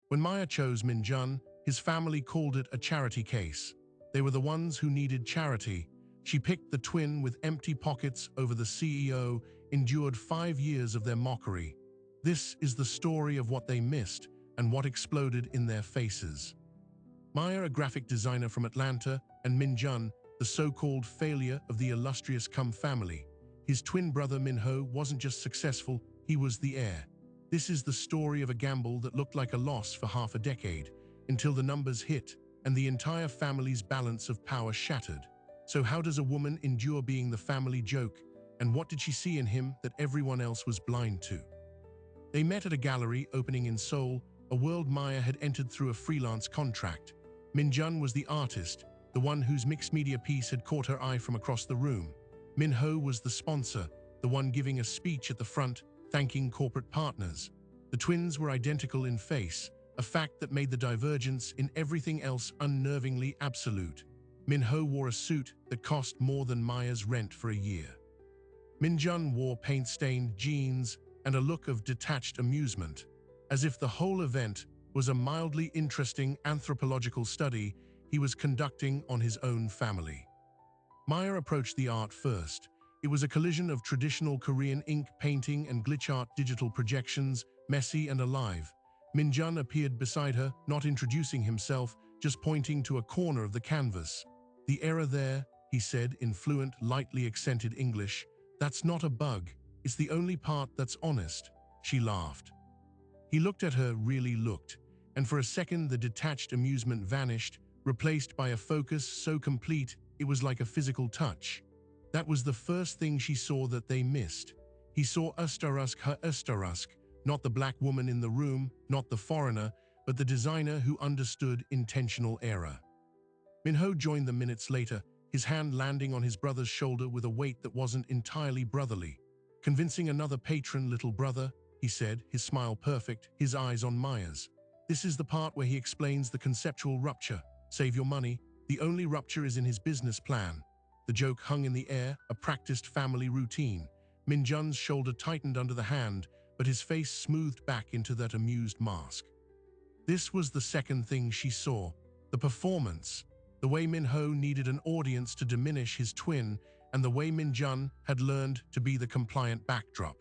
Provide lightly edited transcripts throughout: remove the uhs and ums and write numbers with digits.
When Maya chose Min Jun, his family called it a charity case. They were the ones who needed charity. She picked the twin with empty pockets over the CEO, endured 5 years of their mockery. This is the story of what they missed and what exploded in their faces. Maya, a graphic designer from Atlanta, and Min Jun, the so-called failure of the illustrious Cum family. His twin brother Min Ho wasn't just successful, he was the heir. This is the story of a gamble that looked like a loss for half a decade, until the numbers hit and the entire family's balance of power shattered. So how does a woman endure being the family joke, and what did she see in him that everyone else was blind to? They met at a gallery opening in Seoul, a world Maya had entered through a freelance contract. Min Jun was the artist, the one whose mixed media piece had caught her eye from across the room. Min Ho was the sponsor, the one giving a speech at the front, thanking corporate partners. The twins were identical in face, a fact that made the divergence in everything else unnervingly absolute. Min Ho wore a suit that cost more than Maya's rent for a year. Min Jun wore paint-stained jeans and a look of detached amusement, as if the whole event was a mildly interesting anthropological study he was conducting on his own family. Maya approached the art first. It was a collision of traditional Korean ink painting and glitch art digital projections, messy and alive. Min Jun appeared beside her, not introducing himself, just pointing to a corner of the canvas. "The error there," he said in fluent, lightly accented English. "That's not a bug. It's the only part that's honest." She laughed. He looked at her, really looked, and for a second the detached amusement vanished, replaced by a focus so complete it was like a physical touch. That was the first thing she saw that they missed. He saw Ustarusk, her Ustarusk, not the black woman in the room, not the foreigner, but the designer who understood intentional error. Min Ho joined them minutes later, his hand landing on his brother's shoulder with a weight that wasn't entirely brotherly. "Convincing another patron, little brother," he said, his smile perfect, his eyes on Maya's. "This is the part where he explains the conceptual rupture. Save your money. The only rupture is in his business plan." The joke hung in the air, a practiced family routine. Min Jun's shoulder tightened under the hand, but his face smoothed back into that amused mask. This was the second thing she saw, the performance. The way Min Ho needed an audience to diminish his twin, and the way Min Jun had learned to be the compliant backdrop.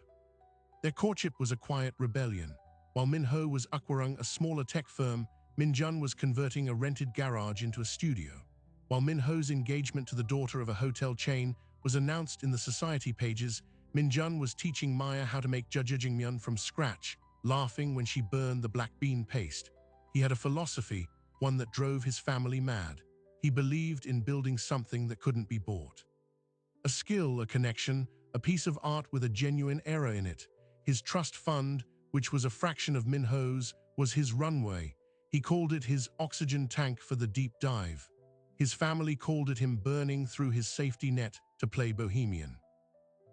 Their courtship was a quiet rebellion. While Min Ho was Aquarung, a smaller tech firm, Min Jun was converting a rented garage into a studio. While Min Ho's engagement to the daughter of a hotel chain was announced in the society pages, Min Jun was teaching Maya how to make jjajangmyeon from scratch, laughing when she burned the black bean paste. He had a philosophy, one that drove his family mad. He believed in building something that couldn't be bought. A skill, a connection, a piece of art with a genuine error in it. His trust fund, which was a fraction of Min Ho's, was his runway. He called it his oxygen tank for the deep dive. His family called it him burning through his safety net to play bohemian.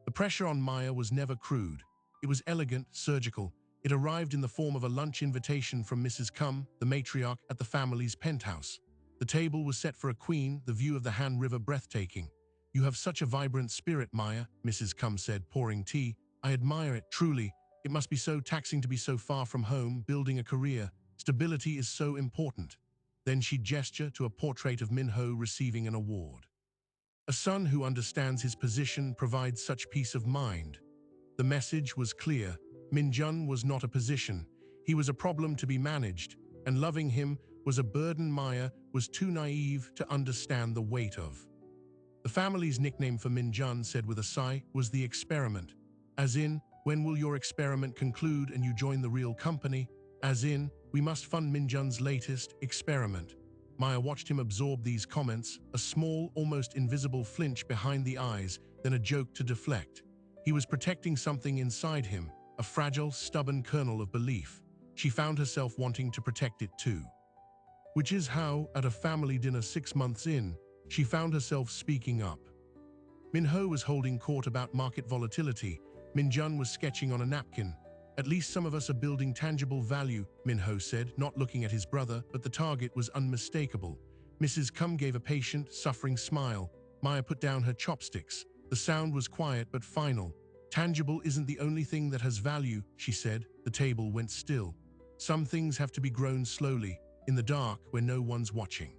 The pressure on Maya was never crude. It was elegant, surgical. It arrived in the form of a lunch invitation from Mrs. Cum, the matriarch, at the family's penthouse. The table was set for a queen, the view of the Han River breathtaking. "You have such a vibrant spirit, Maya," Mrs. Cum said, pouring tea. "I admire it, truly. It must be so taxing to be so far from home, building a career. Stability is so important." Then she gestured to a portrait of Min Ho receiving an award. "A son who understands his position provides such peace of mind." The message was clear. Min Jun was not a position. He was a problem to be managed, and loving him was a burden Maya was too naive to understand the weight of. The family's nickname for Min Jun, said with a sigh, was the experiment. As in, when will your experiment conclude and you join the real company? As in, we must fund Min Jun's latest experiment. Maya watched him absorb these comments, a small, almost invisible flinch behind the eyes, then a joke to deflect. He was protecting something inside him, a fragile, stubborn kernel of belief. She found herself wanting to protect it too. Which is how, at a family dinner 6 months in, she found herself speaking up. Min Ho was holding court about market volatility. Min Jun was sketching on a napkin. "At least some of us are building tangible value," Min Ho said, not looking at his brother, but the target was unmistakable. Mrs. Cum gave a patient, suffering smile. Maya put down her chopsticks. The sound was quiet but final. "Tangible isn't the only thing that has value," she said. The table went still. Some things have to be grown slowly, in the dark where no one's watching.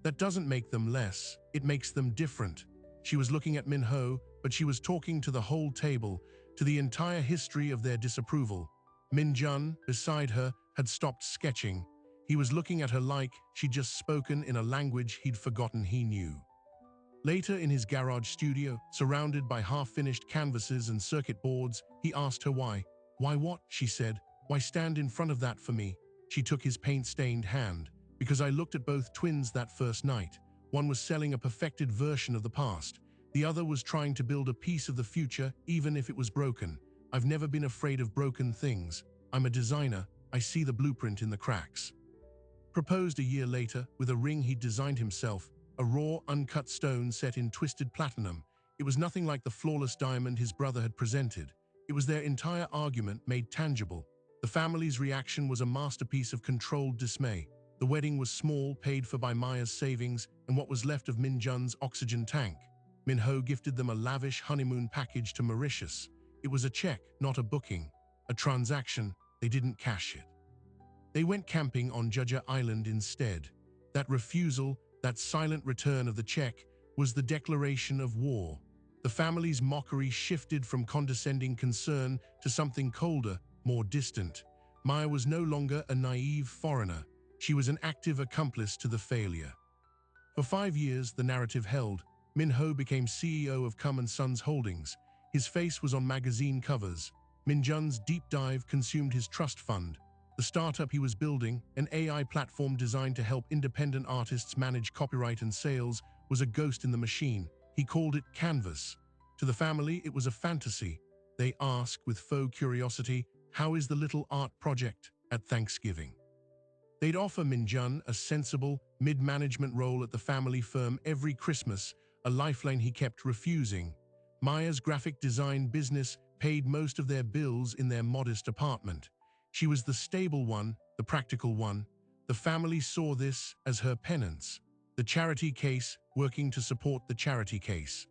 That doesn't make them less, it makes them different. She was looking at Min Ho, but she was talking to the whole table, to the entire history of their disapproval. Min Jun, beside her, had stopped sketching. He was looking at her like she'd just spoken in a language he'd forgotten he knew. Later in his garage studio, surrounded by half-finished canvases and circuit boards, he asked her why. "Why what?" she said. "Why stand in front of that for me?" She took his paint-stained hand. "Because I looked at both twins that first night. One was selling a perfected version of the past. The other was trying to build a piece of the future, even if it was broken. I've never been afraid of broken things. I'm a designer. I see the blueprint in the cracks." Proposed a year later, with a ring he'd designed himself, a raw, uncut stone set in twisted platinum. It was nothing like the flawless diamond his brother had presented. It was their entire argument made tangible. The family's reaction was a masterpiece of controlled dismay. The wedding was small, paid for by Maya's savings and what was left of Min Jun's oxygen tank. Min Ho gifted them a lavish honeymoon package to Mauritius. It was a check, not a booking. A transaction. They didn't cash it. They went camping on Jeju Island instead. That refusal, that silent return of the check, was the declaration of war. The family's mockery shifted from condescending concern to something colder, more distant. Maya was no longer a naive foreigner. She was an active accomplice to the failure. For 5 years, the narrative held. Min Ho became CEO of Kum & Sons Holdings. His face was on magazine covers. Min Jun's deep dive consumed his trust fund. The startup he was building, an AI platform designed to help independent artists manage copyright and sales, was a ghost in the machine. He called it Canvas. To the family, it was a fantasy. They asked with faux curiosity, "How is the little art project?" at Thanksgiving. They'd offer Min Jun a sensible, mid-management role at the family firm every Christmas, a lifeline he kept refusing. Maya's graphic design business paid most of their bills in their modest apartment. She was the stable one, the practical one. The family saw this as her penance. The charity case working to support the charity case.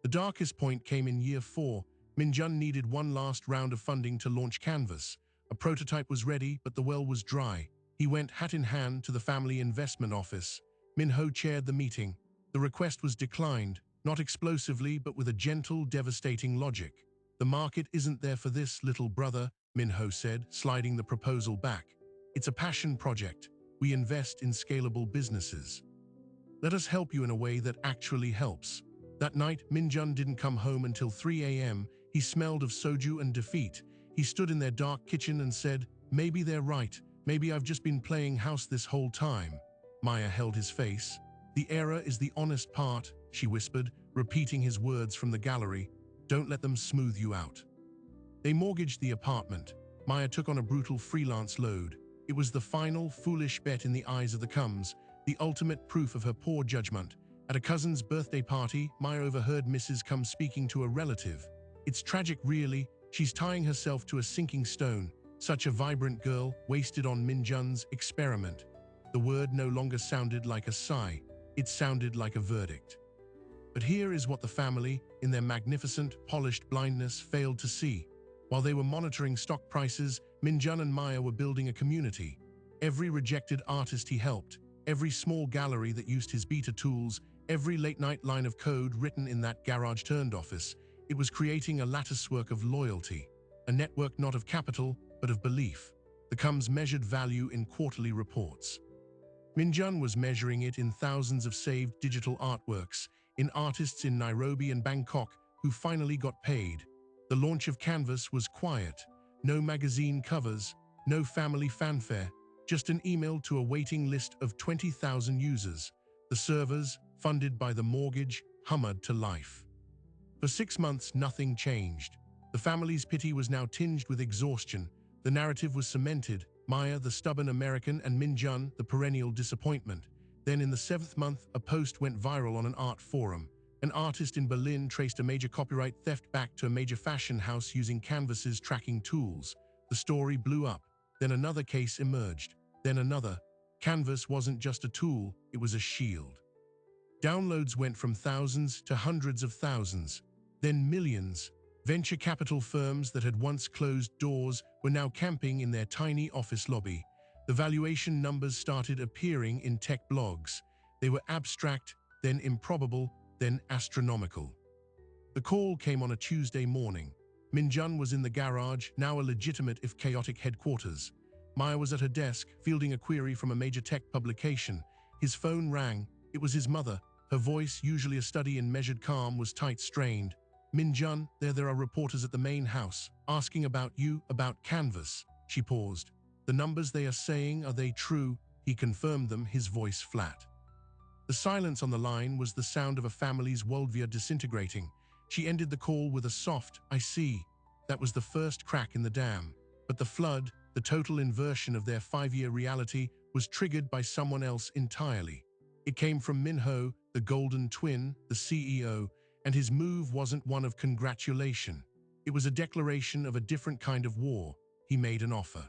The darkest point came in year 4. Min Jun needed one last round of funding to launch Canvas. A prototype was ready, but the well was dry. He went hat in hand to the family investment office. Min Ho chaired the meeting. The request was declined, not explosively, but with a gentle, devastating logic. "The market isn't there for this, little brother," Min Ho said, sliding the proposal back. "It's a passion project. We invest in scalable businesses. Let us help you in a way that actually helps." That night, Min Jun didn't come home until 3 a.m. He smelled of soju and defeat. He stood in their dark kitchen and said, "Maybe they're right. Maybe I've just been playing house this whole time." Maya held his face. "The error is the honest part," she whispered, repeating his words from the gallery. "Don't let them smooth you out." They mortgaged the apartment. Maya took on a brutal freelance load. It was the final, foolish bet in the eyes of the Kums, the ultimate proof of her poor judgment. At a cousin's birthday party, Maya overheard Mrs. Kum speaking to a relative. "It's tragic, really. She's tying herself to a sinking stone. Such a vibrant girl, wasted on Min Jun's experiment." The word no longer sounded like a sigh. It sounded like a verdict. But here is what the family, in their magnificent, polished blindness, failed to see. While they were monitoring stock prices, Min Jun and Maya were building a community. Every rejected artist he helped, every small gallery that used his beta tools, every late-night line of code written in that garage-turned office, it was creating a latticework of loyalty, a network not of capital, but of belief. The Kums measured value in quarterly reports. Min Jun was measuring it in thousands of saved digital artworks, in artists in Nairobi and Bangkok who finally got paid. The launch of Canvas was quiet. No magazine covers, no family fanfare, just an email to a waiting list of 20,000 users. The servers, funded by the mortgage, hummed to life. For 6 months, nothing changed. The family's pity was now tinged with exhaustion. The narrative was cemented. Maya, the stubborn American, and Min Jun, the perennial disappointment. Then in the 7th month, a post went viral on an art forum. An artist in Berlin traced a major copyright theft back to a major fashion house using Canvas's tracking tools. The story blew up. Then another case emerged. Then another. Canvas wasn't just a tool, it was a shield. Downloads went from thousands to hundreds of thousands. Then millions. Venture capital firms that had once closed doors were now camping in their tiny office lobby. The valuation numbers started appearing in tech blogs. They were abstract, then improbable, then astronomical. The call came on a Tuesday morning. Min-jun was in the garage, now a legitimate if chaotic headquarters. Maya was at her desk, fielding a query from a major tech publication. His phone rang. It was his mother. Her voice, usually a study in measured calm, was tight-strained. Min-jun, there are reporters at the main house, asking about you, about Canvas. She paused. The numbers they are saying, are they true? He confirmed them, his voice flat. The silence on the line was the sound of a family's worldview disintegrating. She ended the call with a soft, I see. That was the first crack in the dam. But the flood, the total inversion of their 5-year reality, was triggered by someone else entirely. It came from Min-ho, the golden twin, the CEO, and his move wasn't one of congratulation. It was a declaration of a different kind of war. He made an offer.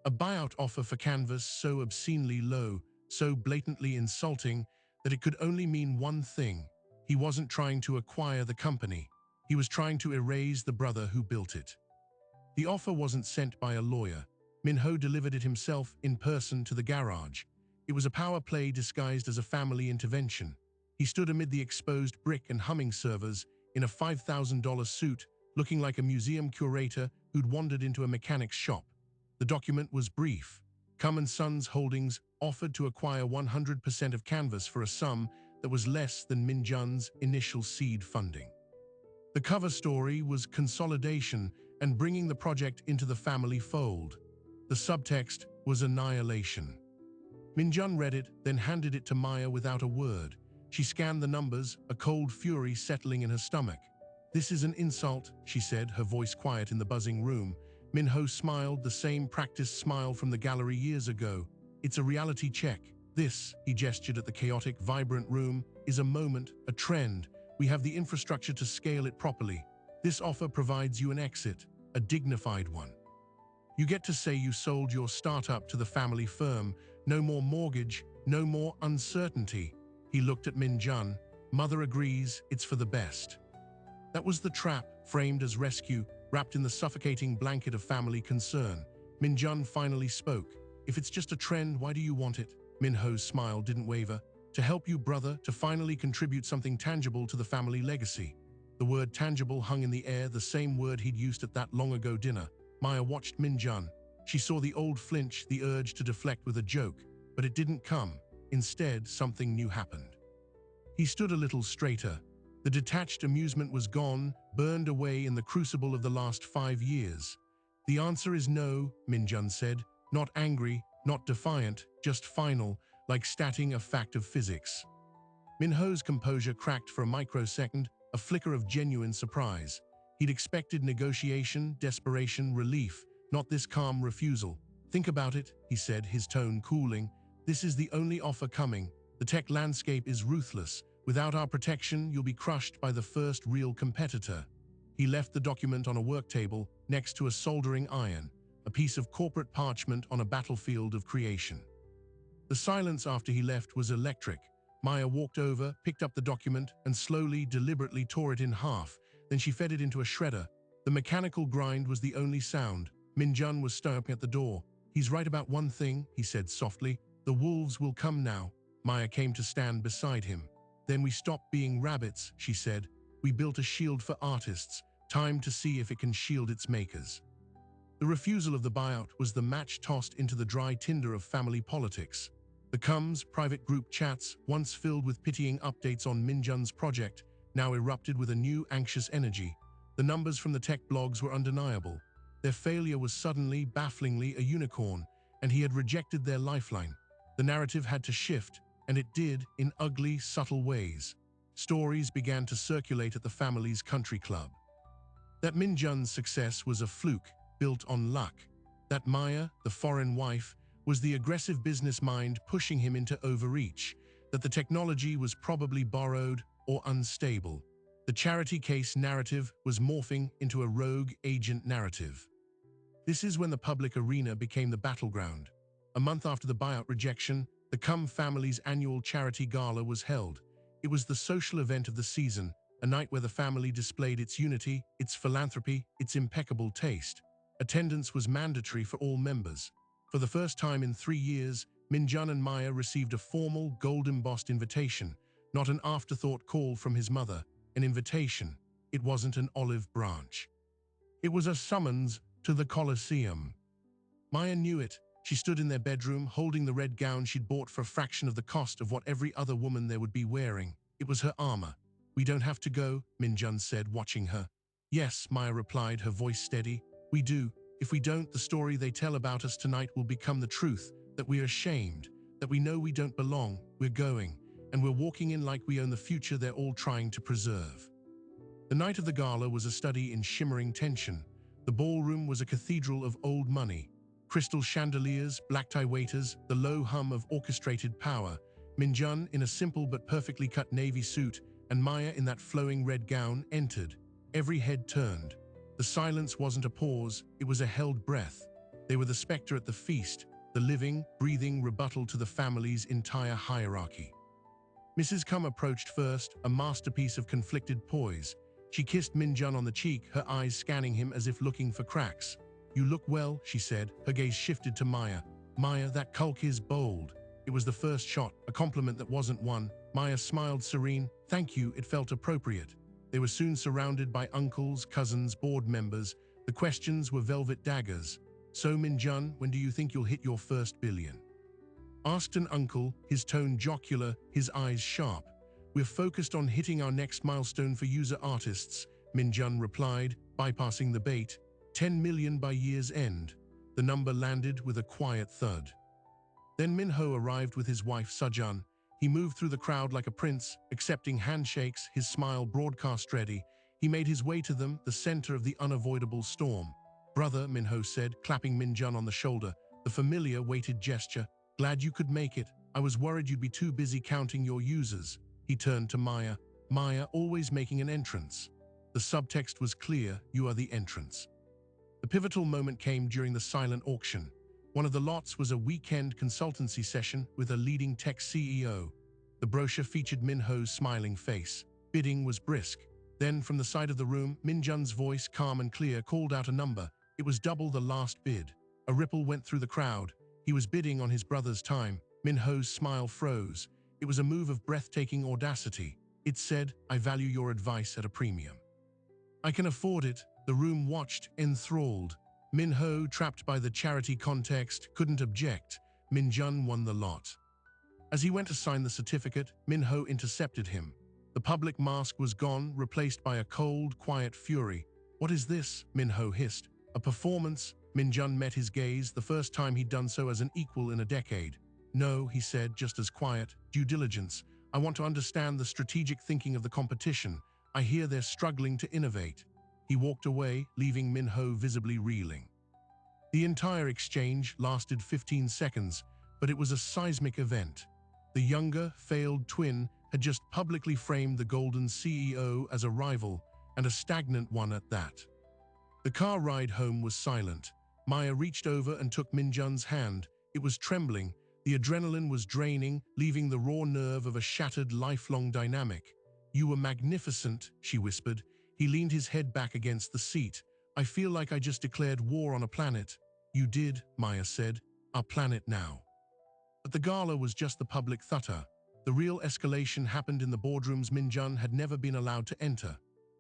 A buyout offer for Canvas so obscenely low, so blatantly insulting, that it could only mean one thing. He wasn't trying to acquire the company. He was trying to erase the brother who built it. The offer wasn't sent by a lawyer. Min-ho delivered it himself in person to the garage. It was a power play disguised as a family intervention. He stood amid the exposed brick and humming servers in a $5,000 suit, looking like a museum curator who'd wandered into a mechanic's shop. The document was brief. Cum & Sons Holdings offered to acquire 100% of Canvas for a sum that was less than Min-jun's initial seed funding. The cover story was consolidation and bringing the project into the family fold. The subtext was annihilation. Min-jun read it, then handed it to Maya without a word. She scanned the numbers, a cold fury settling in her stomach. This is an insult, she said, her voice quiet in the buzzing room. Min-ho smiled, the same practiced smile from the gallery years ago. It's a reality check. This, he gestured at the chaotic, vibrant room, is a moment, a trend. We have the infrastructure to scale it properly. This offer provides you an exit, a dignified one. You get to say you sold your startup to the family firm. No more mortgage, no more uncertainty. He looked at Min-jun. Mother agrees, it's for the best. That was the trap, framed as rescue, wrapped in the suffocating blanket of family concern. Min-jun finally spoke. If it's just a trend, why do you want it? Min-ho's smile didn't waver. To help you, brother, to finally contribute something tangible to the family legacy. The word tangible hung in the air, the same word he'd used at that long-ago dinner. Maya watched Min-jun. She saw the old flinch, the urge to deflect with a joke, but it didn't come. Instead, something new happened. He stood a little straighter. The detached amusement was gone, burned away in the crucible of the last 5 years. The answer is no, Min-jun said. Not angry, not defiant, just final, like stating a fact of physics. Min-ho's composure cracked for a microsecond, a flicker of genuine surprise. He'd expected negotiation, desperation, relief, not this calm refusal. Think about it, he said, his tone cooling. This is the only offer coming. The tech landscape is ruthless. Without our protection, you'll be crushed by the first real competitor. He left the document on a work table next to a soldering iron, a piece of corporate parchment on a battlefield of creation. The silence after he left was electric. Maya walked over, picked up the document, and slowly, deliberately tore it in half. Then she fed it into a shredder. The mechanical grind was the only sound. Min-jun was staring at the door. He's right about one thing, he said softly. The wolves will come now. Maya came to stand beside him. Then we stopped being rabbits, she said. We built a shield for artists. Time to see if it can shield its makers. The refusal of the buyout was the match tossed into the dry tinder of family politics. The Cums private group chats, once filled with pitying updates on Min-jun's project, now erupted with a new anxious energy. The numbers from the tech blogs were undeniable. Their failure was suddenly, bafflingly, a unicorn, and he had rejected their lifeline. The narrative had to shift, and it did, in ugly, subtle ways. Stories began to circulate at the family's country club. That Min-jun's success was a fluke, built on luck. That Maya, the foreign wife, was the aggressive business mind pushing him into overreach. That the technology was probably borrowed or unstable. The charity case narrative was morphing into a rogue agent narrative. This is when the public arena became the battleground. A month after the buyout rejection, the Cum family's annual charity gala was held. It was the social event of the season, a night where the family displayed its unity, its philanthropy, its impeccable taste. Attendance was mandatory for all members. For the first time in 3 years, Minjun and Maya received a formal, gold-embossed invitation, not an afterthought call from his mother, an invitation. It wasn't an olive branch. It was a summons to the Colosseum. Maya knew it. She stood in their bedroom, holding the red gown she'd bought for a fraction of the cost of what every other woman there would be wearing. It was her armor. "We don't have to go," Minjun said, watching her. "Yes," Maya replied, her voice steady. "We do. If we don't, the story they tell about us tonight will become the truth, that we're ashamed, that we know we don't belong, we're going, and we're walking in like we own the future they're all trying to preserve." The night of the gala was a study in shimmering tension. The ballroom was a cathedral of old money. Crystal chandeliers, black-tie waiters, the low hum of orchestrated power. Minjun, in a simple but perfectly cut navy suit, and Maya in that flowing red gown, entered. Every head turned. The silence wasn't a pause, it was a held breath. They were the specter at the feast, the living, breathing rebuttal to the family's entire hierarchy. Mrs. Kum approached first, a masterpiece of conflicted poise. She kissed Minjun on the cheek, her eyes scanning him as if looking for cracks. "You look well," she said. Her gaze shifted to Maya. "Maya, that kulk is bold." It was the first shot, a compliment that wasn't one. Maya smiled serene. "Thank you, it felt appropriate." They were soon surrounded by uncles, cousins, board members. The questions were velvet daggers. "So Minjun, when do you think you'll hit your first billion?" Asked an uncle, his tone jocular, his eyes sharp. "We're focused on hitting our next milestone for user artists," Minjun replied, bypassing the bait. 10 million by year's end. The number landed with a quiet thud. Then Minho arrived with his wife Sujun. He moved through the crowd like a prince, accepting handshakes, his smile broadcast ready. He made his way to them, the center of the unavoidable storm. "Brother," Minho said, clapping Minjun on the shoulder, the familiar weighted gesture. "Glad you could make it. I was worried you'd be too busy counting your users." He turned to Maya. "Maya, always making an entrance." The subtext was clear: you are the entrance. The pivotal moment came during the silent auction. One of the lots was a weekend consultancy session with a leading tech CEO. The brochure featured Minho's smiling face. Bidding was brisk. Then, from the side of the room, Minjun's voice, calm and clear, called out a number. It was double the last bid. A ripple went through the crowd. He was bidding on his brother's time. Minho's smile froze. It was a move of breathtaking audacity. It said, "I value your advice at a premium." "I can afford it." The room watched, enthralled. Minho, trapped by the charity context, couldn't object. Minjun won the lot. As he went to sign the certificate, Minho intercepted him. The public mask was gone, replaced by a cold, quiet fury. "What is this?" Minho hissed. "A performance?" Minjun met his gaze, the first time he'd done so as an equal in a decade. "No," he said, just as quiet. "Due diligence. I want to understand the strategic thinking of the competition. I hear they're struggling to innovate." He walked away, leaving Minho visibly reeling. The entire exchange lasted 15 seconds, but it was a seismic event. The younger, failed twin had just publicly framed the Golden CEO as a rival, and a stagnant one at that. The car ride home was silent. Maya reached over and took Minjun's hand. It was trembling. The adrenaline was draining, leaving the raw nerve of a shattered, lifelong dynamic. "You were magnificent," she whispered. He leaned his head back against the seat. "I feel like I just declared war on a planet." "You did," Maya said. "Our planet now." But the gala was just the public thutter. The real escalation happened in the boardrooms Minjun had never been allowed to enter.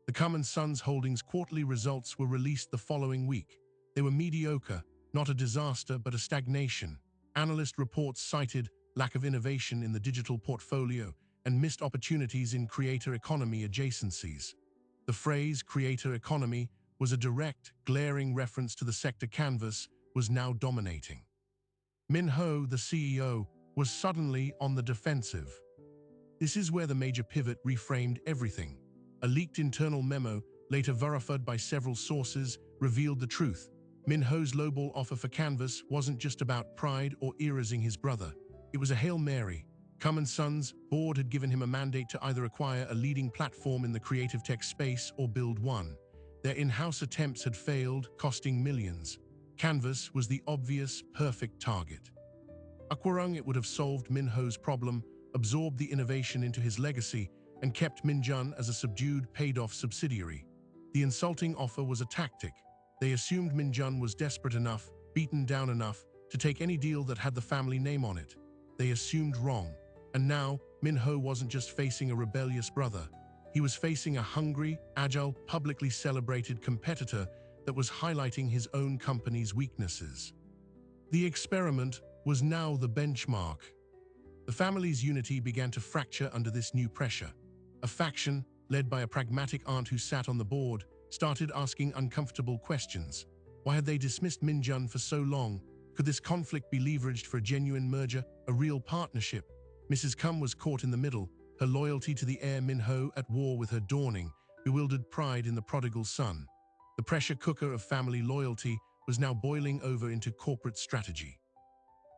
The Cum & Sons Holdings quarterly results were released the following week. They were mediocre, not a disaster but a stagnation. Analyst reports cited lack of innovation in the digital portfolio and missed opportunities in creator economy adjacencies. The phrase creator economy was a direct, glaring reference to the sector Canvas was now dominating. Minho, the CEO, was suddenly on the defensive. This is where the major pivot reframed everything. A leaked internal memo, later verified by several sources, revealed the truth. Minho's lowball offer for Canvas wasn't just about pride or erasing his brother. It was a Hail Mary. Cum & Sons board had given him a mandate to either acquire a leading platform in the creative tech space or build one. Their in-house attempts had failed, costing millions. Canvas was the obvious, perfect target. Aquarung, it would have solved Minho's problem, absorbed the innovation into his legacy, and kept Minjun as a subdued, paid-off subsidiary. The insulting offer was a tactic. They assumed Minjun was desperate enough, beaten down enough, to take any deal that had the family name on it. They assumed wrong. And now, Min-ho wasn't just facing a rebellious brother. He was facing a hungry, agile, publicly celebrated competitor that was highlighting his own company's weaknesses. The experiment was now the benchmark. The family's unity began to fracture under this new pressure. A faction, led by a pragmatic aunt who sat on the board, started asking uncomfortable questions. Why had they dismissed Minjun for so long? Could this conflict be leveraged for a genuine merger, a real partnership? Mrs. Kum was caught in the middle, her loyalty to the heir Min-ho at war with her dawning, bewildered pride in the prodigal son. The pressure cooker of family loyalty was now boiling over into corporate strategy.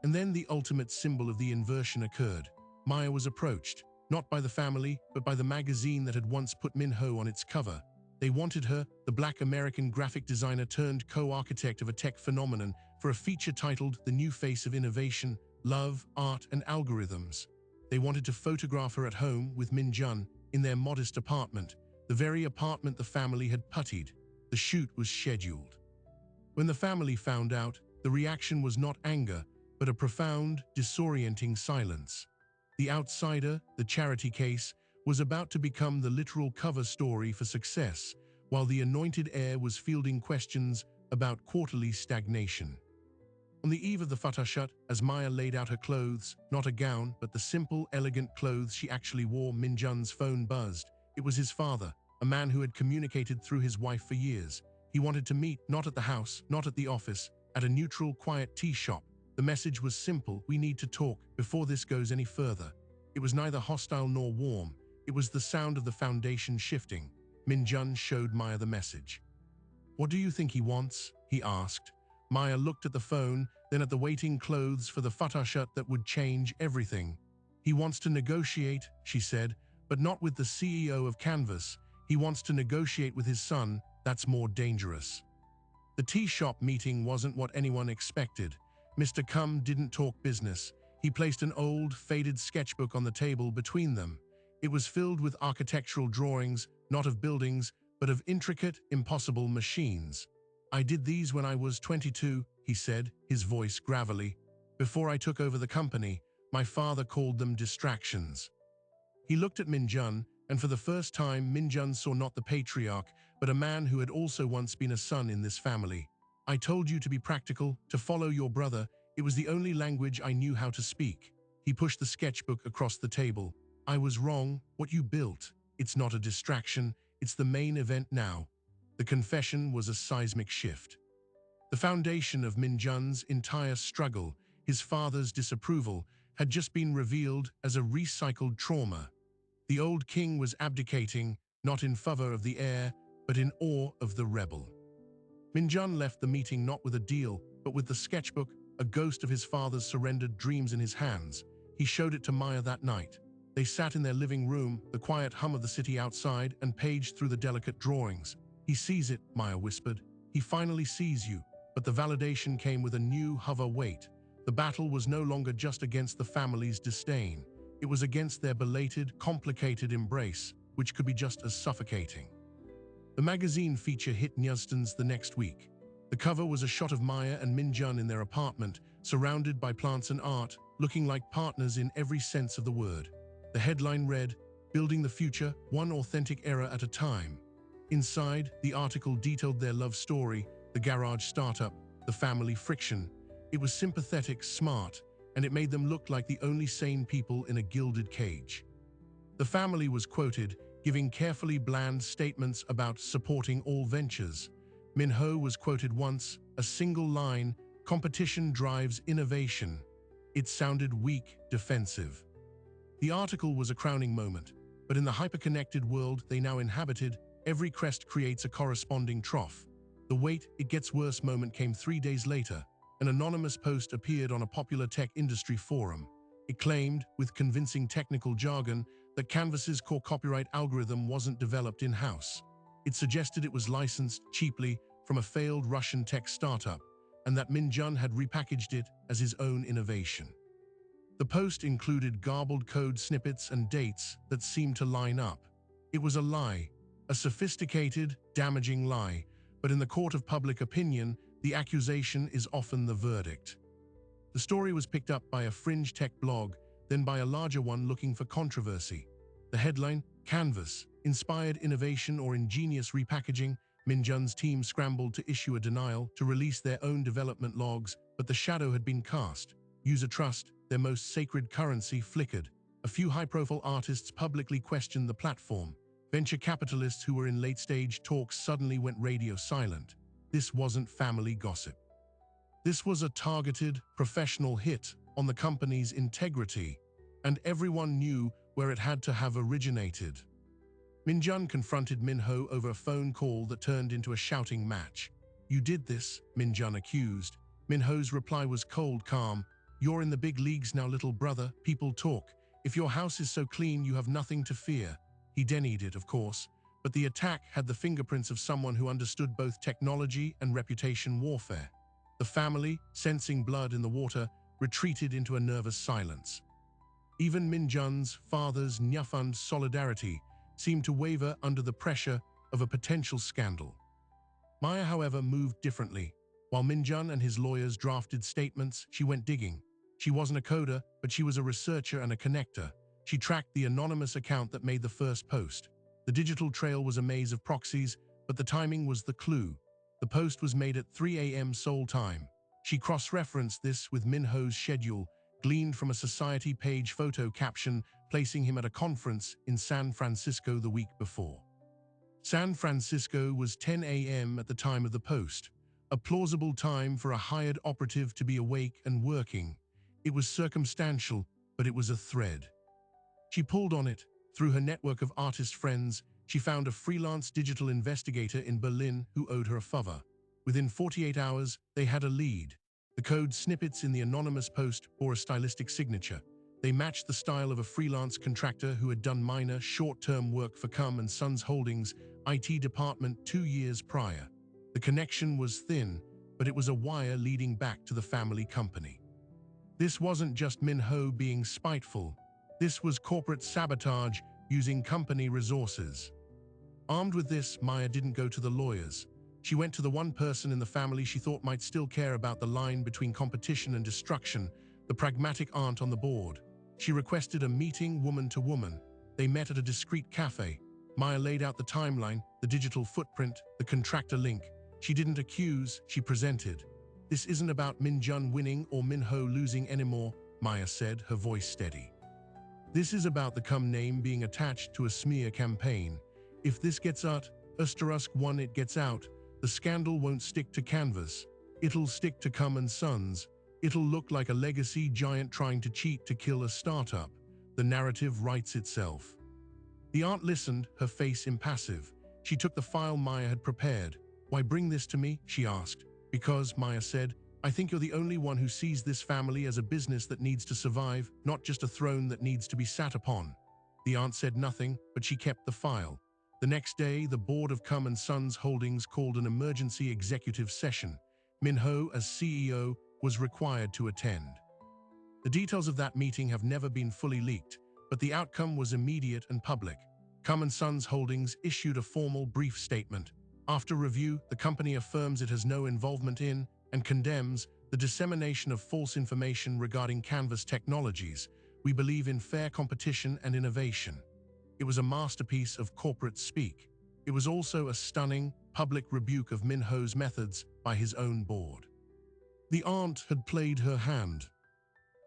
And then the ultimate symbol of the inversion occurred. Maya was approached, not by the family, but by the magazine that had once put Min-ho on its cover. They wanted her, the Black American graphic designer turned co-architect of a tech phenomenon, for a feature titled The New Face of Innovation, Love, Art, and Algorithms. They wanted to photograph her at home with Minjun in their modest apartment, the very apartment the family had puttied. The shoot was scheduled. When the family found out, the reaction was not anger, but a profound, disorienting silence. The Outsider, the charity case, was about to become the literal cover story for Success, while the anointed heir was fielding questions about quarterly stagnation. On the eve of the photoshoot, as Maya laid out her clothes, not a gown, but the simple, elegant clothes she actually wore, Minjun's phone buzzed. It was his father, a man who had communicated through his wife for years. He wanted to meet, not at the house, not at the office, at a neutral, quiet tea shop. The message was simple: we need to talk before this goes any further. It was neither hostile nor warm. It was the sound of the foundation shifting. Minjun showed Maya the message. "What do you think he wants?" he asked. Maya looked at the phone, then at the waiting clothes for the photoshoot that would change everything. "He wants to negotiate," she said, "but not with the CEO of Canvas. He wants to negotiate with his son. That's more dangerous." The tea shop meeting wasn't what anyone expected. Mr. Kum didn't talk business. He placed an old, faded sketchbook on the table between them. It was filled with architectural drawings, not of buildings, but of intricate, impossible machines. "I did these when I was 22, he said, his voice gravelly. "Before I took over the company, my father called them distractions." He looked at Minjun, and for the first time Minjun saw not the patriarch, but a man who had also once been a son in this family. "I told you to be practical, to follow your brother. It was the only language I knew how to speak." He pushed the sketchbook across the table. "I was wrong. What you built, it's not a distraction. It's the main event now." The confession was a seismic shift. The foundation of Minjun's entire struggle, his father's disapproval, had just been revealed as a recycled trauma. The old king was abdicating, not in favor of the heir, but in awe of the rebel. Minjun left the meeting not with a deal, but with the sketchbook, a ghost of his father's surrendered dreams in his hands. He showed it to Maya that night. They sat in their living room, the quiet hum of the city outside, and paged through the delicate drawings. "He sees it," Maya whispered. "He finally sees you." But the validation came with a new hover weight. The battle was no longer just against the family's disdain. It was against their belated, complicated embrace, which could be just as suffocating. The magazine feature hit newsstands the next week. The cover was a shot of Maya and Minjun in their apartment, surrounded by plants and art, looking like partners in every sense of the word. The headline read, "Building the Future, One Authentic Era at a Time." Inside, the article detailed their love story, the garage startup, the family friction. It was sympathetic, smart, and it made them look like the only sane people in a gilded cage. The family was quoted, giving carefully bland statements about supporting all ventures. Min-ho was quoted once, a single line, "Competition drives innovation." It sounded weak, defensive. The article was a crowning moment, but in the hyper-connected world they now inhabited, every crest creates a corresponding trough. The "wait, it gets worse" moment came 3 days later. An anonymous post appeared on a popular tech industry forum. It claimed, with convincing technical jargon, that Canvas's core copyright algorithm wasn't developed in-house. It suggested it was licensed cheaply from a failed Russian tech startup, and that Minjun had repackaged it as his own innovation. The post included garbled code snippets and dates that seemed to line up. It was a lie, a sophisticated, damaging lie, but in the court of public opinion, the accusation is often the verdict. The story was picked up by a fringe tech blog, then by a larger one looking for controversy. The headline, Canvas, inspired innovation or ingenious repackaging. Min Jun's team scrambled to issue a denial to release their own development logs, but the shadow had been cast. User trust, their most sacred currency, flickered. A few high-profile artists publicly questioned the platform. Venture capitalists who were in late-stage talks suddenly went radio silent. This wasn't family gossip. This was a targeted, professional hit on the company's integrity, and everyone knew where it had to have originated. Min Jun confronted Min Ho over a phone call that turned into a shouting match. "You did this," Min Jun accused. Min Ho's reply was cold, calm. "You're in the big leagues now, little brother. People talk. If your house is so clean, you have nothing to fear." He denied it, of course, but the attack had the fingerprints of someone who understood both technology and reputation warfare. The family, sensing blood in the water, retreated into a nervous silence. Even Min Jun's father's Nyafund solidarity seemed to waver under the pressure of a potential scandal. Maya, however, moved differently. While Min Jun and his lawyers drafted statements, she went digging. She wasn't a coder, but she was a researcher and a connector. She tracked the anonymous account that made the first post. The digital trail was a maze of proxies, but the timing was the clue. The post was made at 3 a.m. Seoul time. She cross-referenced this with Min Ho's schedule, gleaned from a society page photo caption placing him at a conference in San Francisco the week before. San Francisco was 10 a.m. at the time of the post, a plausible time for a hired operative to be awake and working. It was circumstantial, but it was a thread. She pulled on it. Through her network of artist friends, she found a freelance digital investigator in Berlin who owed her a favor. Within 48 hours, they had a lead. The code snippets in the anonymous post bore a stylistic signature. They matched the style of a freelance contractor who had done minor, short-term work for Cum & Sons Holdings' IT department 2 years prior. The connection was thin, but it was a wire leading back to the family company. This wasn't just Min Ho being spiteful. This was corporate sabotage using company resources. Armed with this, Maya didn't go to the lawyers. She went to the one person in the family she thought might still care about the line between competition and destruction, the pragmatic aunt on the board. She requested a meeting woman to woman. They met at a discreet cafe. Maya laid out the timeline, the digital footprint, the contractor link. She didn't accuse, she presented. "This isn't about Min Jun winning or Min Ho losing anymore," Maya said, her voice steady. "This is about the Cum name being attached to a smear campaign. If this gets out, Österusk one it gets out, the scandal won't stick to Canvas. It'll stick to Cum & Sons. It'll look like a legacy giant trying to cheat to kill a startup. The narrative writes itself." The aunt listened, her face impassive. She took the file Maya had prepared. "Why bring this to me?" she asked. "Because," Maya said, "I think you're the only one who sees this family as a business that needs to survive, not just a throne that needs to be sat upon." The aunt said nothing, but she kept the file. The next day, the board of Cum & Sons Holdings called an emergency executive session. Min Ho, as CEO, was required to attend. The details of that meeting have never been fully leaked, but the outcome was immediate and public. Cum & Sons Holdings issued a formal brief statement. After review, the company affirms it has no involvement in and condemns the dissemination of false information regarding Canvas technologies. "We believe in fair competition and innovation." It was a masterpiece of corporate speak. It was also a stunning, public rebuke of Min Ho's methods by his own board. The aunt had played her hand.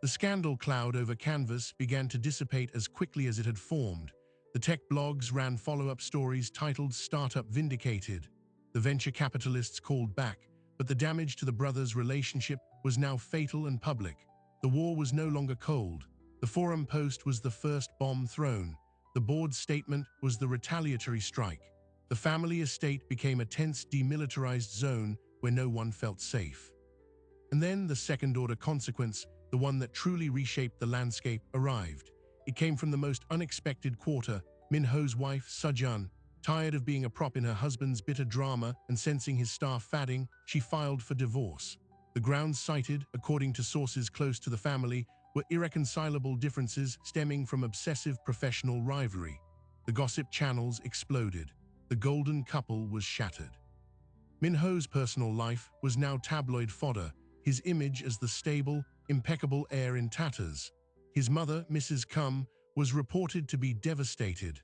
The scandal cloud over Canvas began to dissipate as quickly as it had formed. The tech blogs ran follow-up stories titled "Startup Vindicated." The venture capitalists called back, but the damage to the brothers' relationship was now fatal and public. The war was no longer cold. The forum post was the first bomb thrown. The board's statement was the retaliatory strike. The family estate became a tense, demilitarized zone where no one felt safe. And then the second-order consequence, the one that truly reshaped the landscape, arrived. It came from the most unexpected quarter. Min Ho's wife, Sejun, tired of being a prop in her husband's bitter drama and sensing his staff fatting, she filed for divorce. The grounds cited, according to sources close to the family, were irreconcilable differences stemming from obsessive professional rivalry. The gossip channels exploded. The golden couple was shattered. Min Ho's personal life was now tabloid fodder, his image as the stable, impeccable heir in tatters. His mother, Mrs. Kum, was reported to be devastated.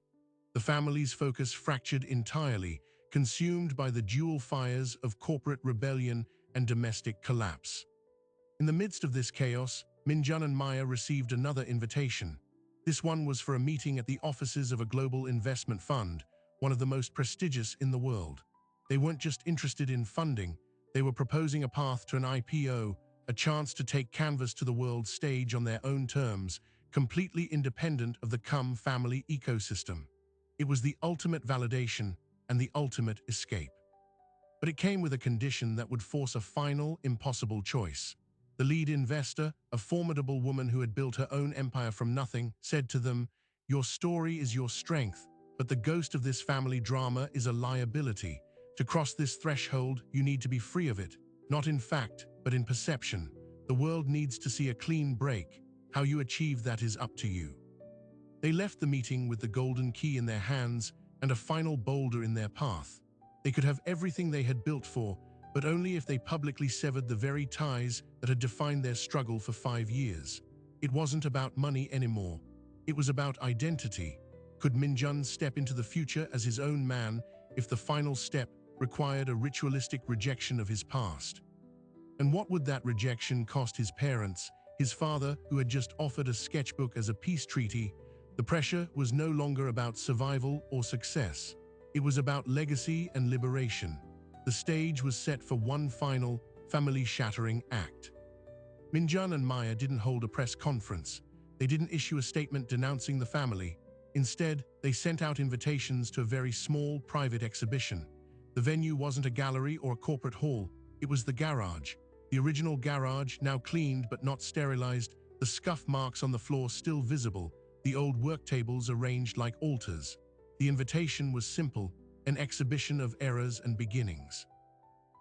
The family's focus fractured entirely, consumed by the dual fires of corporate rebellion and domestic collapse. In the midst of this chaos, Min-jun and Maya received another invitation. This one was for a meeting at the offices of a global investment fund, one of the most prestigious in the world. They weren't just interested in funding, they were proposing a path to an IPO, a chance to take Canvas to the world stage on their own terms, completely independent of the Kum family ecosystem. It was the ultimate validation and the ultimate escape. But it came with a condition that would force a final, impossible choice. The lead investor, a formidable woman who had built her own empire from nothing, said to them, "Your story is your strength, but the ghost of this family drama is a liability. To cross this threshold, you need to be free of it, not in fact, but in perception. The world needs to see a clean break. How you achieve that is up to you." They left the meeting with the golden key in their hands and a final boulder in their path. They could have everything they had built for, but only if they publicly severed the very ties that had defined their struggle for 5 years. It wasn't about money anymore. It was about identity. Could Min-jun step into the future as his own man if the final step required a ritualistic rejection of his past? And what would that rejection cost his parents, his father, who had just offered a sketchbook as a peace treaty? The pressure was no longer about survival or success. It was about legacy and liberation. The stage was set for one final, family-shattering act. Min-jun and Maya didn't hold a press conference. They didn't issue a statement denouncing the family. Instead, they sent out invitations to a very small, private exhibition. The venue wasn't a gallery or a corporate hall. It was the garage. The original garage, now cleaned but not sterilized, the scuff marks on the floor still visible, the old work tables arranged like altars. The invitation was simple, an exhibition of errors and beginnings.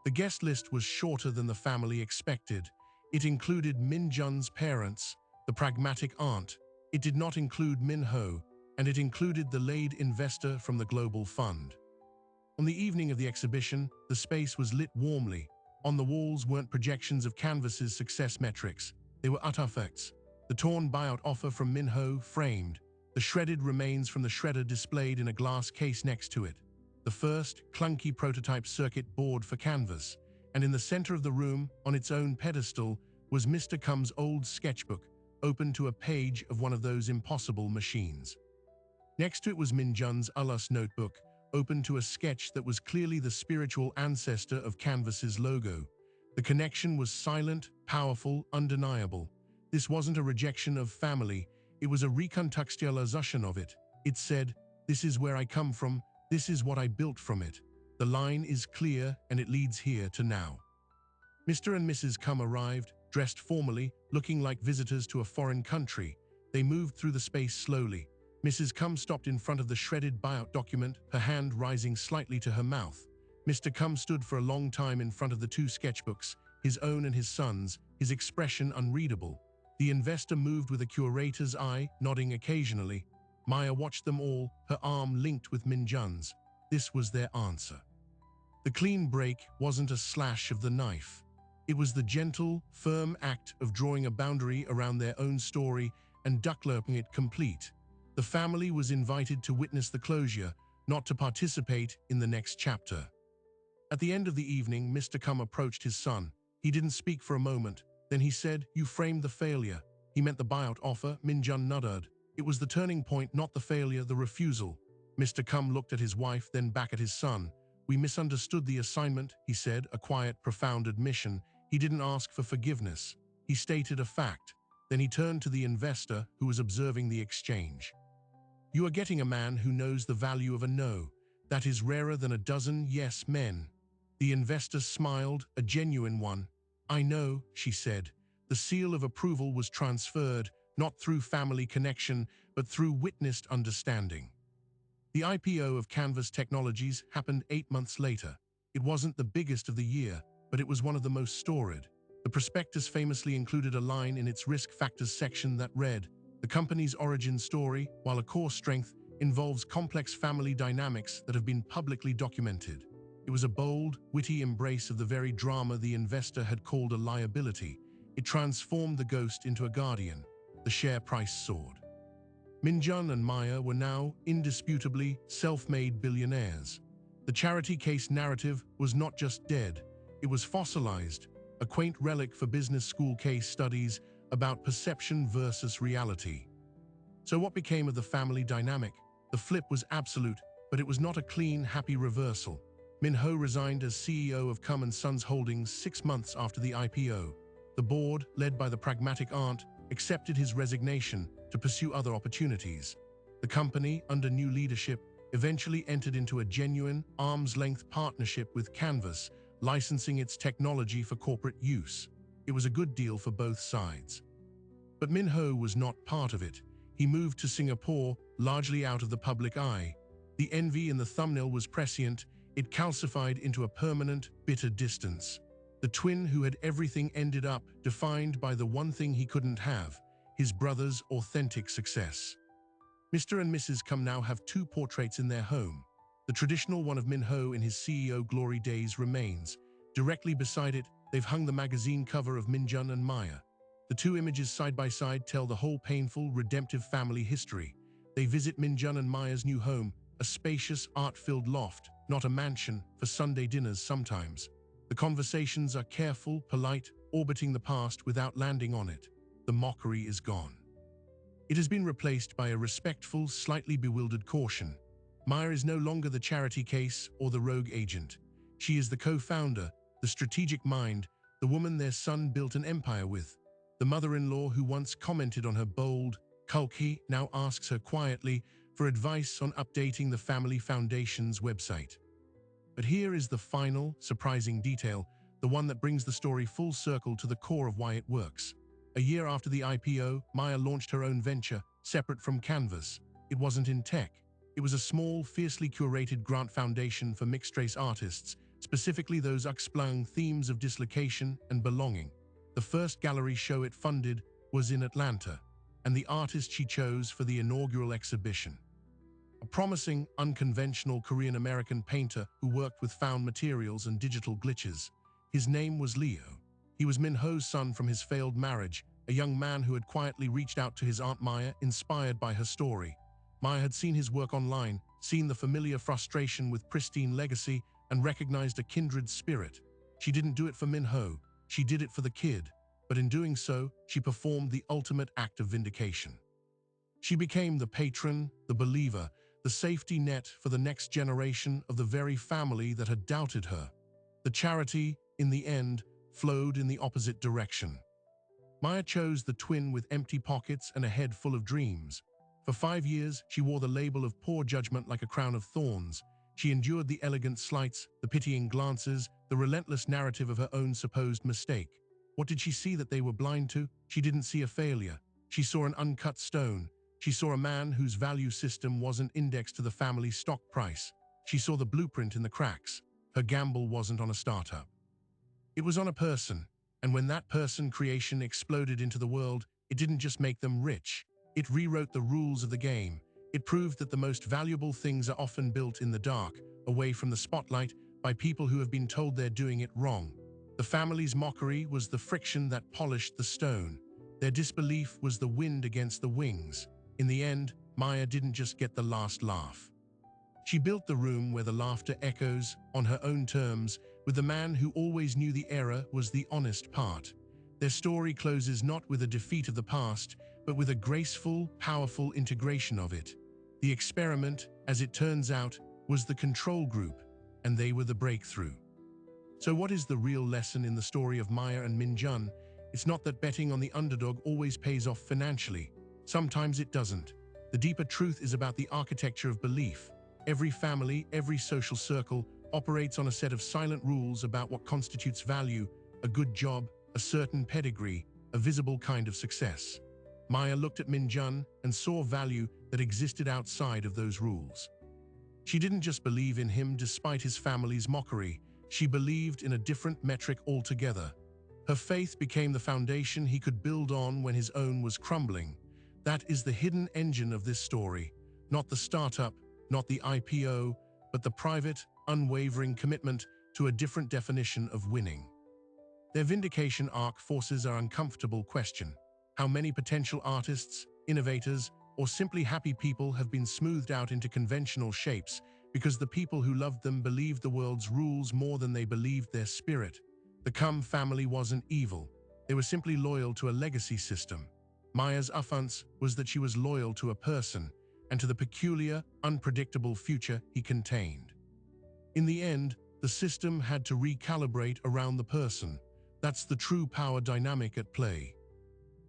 The guest list was shorter than the family expected. It included Min-jun's parents, the pragmatic aunt. It did not include Min Ho, and it included the lead investor from the Global Fund. On the evening of the exhibition, the space was lit warmly. On the walls weren't projections of Canvas's success metrics. They were artifacts. The torn buyout offer from Min Ho framed, the shredded remains from the shredder displayed in a glass case next to it, the first clunky prototype circuit board for Canvas, and in the center of the room, on its own pedestal, was Mr. Kum's old sketchbook, open to a page of one of those impossible machines. Next to it was Min-jun's Ulus notebook, open to a sketch that was clearly the spiritual ancestor of Canvas's logo. The connection was silent, powerful, undeniable. This wasn't a rejection of family, it was a recontextualization of it. It said, "This is where I come from, this is what I built from it. The line is clear and it leads here to now." Mr. and Mrs. Kum arrived, dressed formally, looking like visitors to a foreign country. They moved through the space slowly. Mrs. Kum stopped in front of the shredded buyout document, her hand rising slightly to her mouth. Mr. Kum stood for a long time in front of the two sketchbooks, his own and his son's, his expression unreadable. The investor moved with a curator's eye, nodding occasionally. Maya watched them all, her arm linked with Min-jun's. This was their answer. The clean break wasn't a slash of the knife. It was the gentle, firm act of drawing a boundary around their own story and ducklerping it complete. The family was invited to witness the closure, not to participate in the next chapter. At the end of the evening, Mr. Kum approached his son. He didn't speak for a moment. Then he said, "You framed the failure." He meant the buyout offer. Min-jun nodded. It was the turning point, not the failure, the refusal. Mr. Kum looked at his wife, then back at his son. "We misunderstood the assignment," he said, a quiet, profound admission. He didn't ask for forgiveness. He stated a fact. Then he turned to the investor, who was observing the exchange. "You are getting a man who knows the value of a no. That is rarer than a dozen yes men." The investor smiled, a genuine one. "I know," she said. The seal of approval was transferred, not through family connection, but through witnessed understanding. The IPO of Canvas Technologies happened 8 months later. It wasn't the biggest of the year, but it was one of the most storied. The prospectus famously included a line in its risk factors section that read, "The company's origin story, while a core strength, involves complex family dynamics that have been publicly documented." It was a bold, witty embrace of the very drama the investor had called a liability. It transformed the ghost into a guardian. The share price soared. Min-jun and Maya were now indisputably self-made billionaires. The charity case narrative was not just dead, it was fossilized, a quaint relic for business school case studies about perception versus reality. So what became of the family dynamic? The flip was absolute, but it was not a clean, happy reversal. Min-ho resigned as CEO of Cum & Sons Holdings 6 months after the IPO. The board, led by the pragmatic aunt, accepted his resignation to pursue other opportunities. The company, under new leadership, eventually entered into a genuine, arm's-length partnership with Canvas, licensing its technology for corporate use. It was a good deal for both sides. But Min-ho was not part of it. He moved to Singapore, largely out of the public eye. The envy in the thumbnail was prescient. It calcified into a permanent, bitter distance. The twin who had everything ended up defined by the one thing he couldn't have, his brother's authentic success. Mr. and Mrs. Cum now have 2 portraits in their home. The traditional one of Min-ho in his CEO glory days remains. Directly beside it, they've hung the magazine cover of Min-jun and Maya. The 2 images side by side tell the whole painful, redemptive family history. They visit Min-jun and Maya's new home, a spacious, art-filled loft, not a mansion, for Sunday dinners sometimes. The conversations are careful, polite, orbiting the past without landing on it. The mockery is gone. It has been replaced by a respectful, slightly bewildered caution. Maya is no longer the charity case or the rogue agent. She is the co-founder, the strategic mind, the woman their son built an empire with. The mother-in-law who once commented on her bold, kulki now asks her quietly for advice on updating the family foundation's website. But here is the final, surprising detail, the one that brings the story full circle to the core of why it works. A year after the IPO, Maya launched her own venture, separate from Canvas. It wasn't in tech. It was a small, fiercely curated grant foundation for mixed-race artists, specifically those exploring themes of dislocation and belonging. The first gallery show it funded was in Atlanta, and the artist she chose for the inaugural exhibition. A promising, unconventional Korean-American painter who worked with found materials and digital glitches. His name was Leo. He was Min-ho's son from his failed marriage, a young man who had quietly reached out to his Aunt Maya, inspired by her story. Maya had seen his work online, seen the familiar frustration with pristine legacy, and recognized a kindred spirit. She didn't do it for Min-ho, she did it for the kid. But in doing so, she performed the ultimate act of vindication. She became the patron, the believer, the safety net for the next generation of the very family that had doubted her. The charity, in the end, flowed in the opposite direction. Maya chose the twin with empty pockets and a head full of dreams. For 5 years, she wore the label of poor judgment like a crown of thorns. She endured the elegant slights, the pitying glances, the relentless narrative of her own supposed mistake. What did she see that they were blind to? She didn't see a failure. She saw an uncut stone. She saw a man whose value system wasn't indexed to the family's stock price. She saw the blueprint in the cracks. Her gamble wasn't on a startup. It was on a person, and when that person creation exploded into the world, it didn't just make them rich. It rewrote the rules of the game. It proved that the most valuable things are often built in the dark, away from the spotlight, by people who have been told they're doing it wrong. The family's mockery was the friction that polished the stone. Their disbelief was the wind against the wings. In the end, Maya didn't just get the last laugh. She built the room where the laughter echoes, on her own terms, with the man who always knew the error was the honest part. Their story closes not with a defeat of the past, but with a graceful, powerful integration of it. The experiment, as it turns out, was the control group, and they were the breakthrough. So what is the real lesson in the story of Maya and Min-jun? It's not that betting on the underdog always pays off financially. Sometimes it doesn't. The deeper truth is about the architecture of belief. Every family, every social circle operates on a set of silent rules about what constitutes value, a good job, a certain pedigree, a visible kind of success. Maya looked at Min-jun and saw value that existed outside of those rules. She didn't just believe in him despite his family's mockery. She believed in a different metric altogether. Her faith became the foundation he could build on when his own was crumbling. That is the hidden engine of this story, not the startup, not the IPO, but the private, unwavering commitment to a different definition of winning. Their vindication arc forces our uncomfortable question. How many potential artists, innovators, or simply happy people have been smoothed out into conventional shapes because the people who loved them believed the world's rules more than they believed their spirit? The Cum family wasn't evil. They were simply loyal to a legacy system. Maya's offense was that she was loyal to a person and to the peculiar, unpredictable future he contained. In the end, the system had to recalibrate around the person. That's the true power dynamic at play.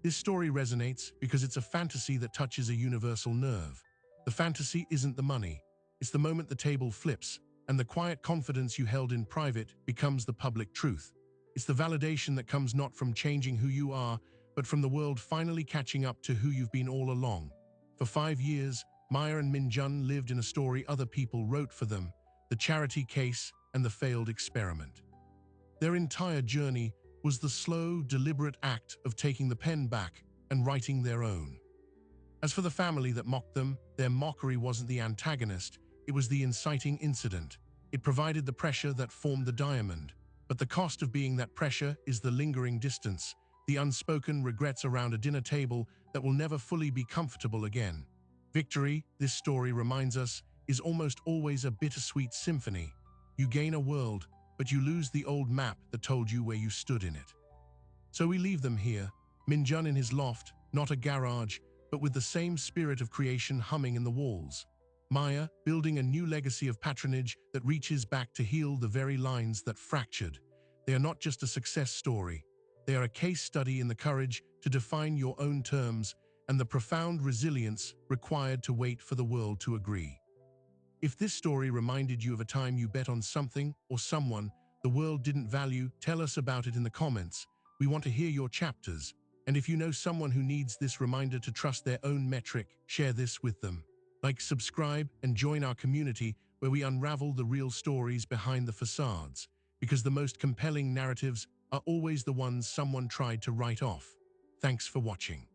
This story resonates because it's a fantasy that touches a universal nerve. The fantasy isn't the money. It's the moment the table flips and the quiet confidence you held in private becomes the public truth. It's the validation that comes not from changing who you are, but from the world finally catching up to who you've been all along. For 5 years, Maya and Minjun lived in a story other people wrote for them, the charity case and the failed experiment. Their entire journey was the slow, deliberate act of taking the pen back and writing their own. As for the family that mocked them, their mockery wasn't the antagonist, it was the inciting incident. It provided the pressure that formed the diamond. But the cost of being that pressure is the lingering distance, the unspoken regrets around a dinner table that will never fully be comfortable again. Victory, this story reminds us, is almost always a bittersweet symphony. You gain a world, but you lose the old map that told you where you stood in it. So we leave them here, Minjun in his loft, not a garage, but with the same spirit of creation humming in the walls. Maya building a new legacy of patronage that reaches back to heal the very lines that fractured. They are not just a success story. They are a case study in the courage to define your own terms and the profound resilience required to wait for the world to agree. If this story reminded you of a time you bet on something or someone the world didn't value, tell us about it in the comments. We want to hear your chapters. And if you know someone who needs this reminder to trust their own metric, share this with them. Like, subscribe, and join our community where we unravel the real stories behind the facades, because the most compelling narratives are always the ones someone tried to write off. Thanks for watching.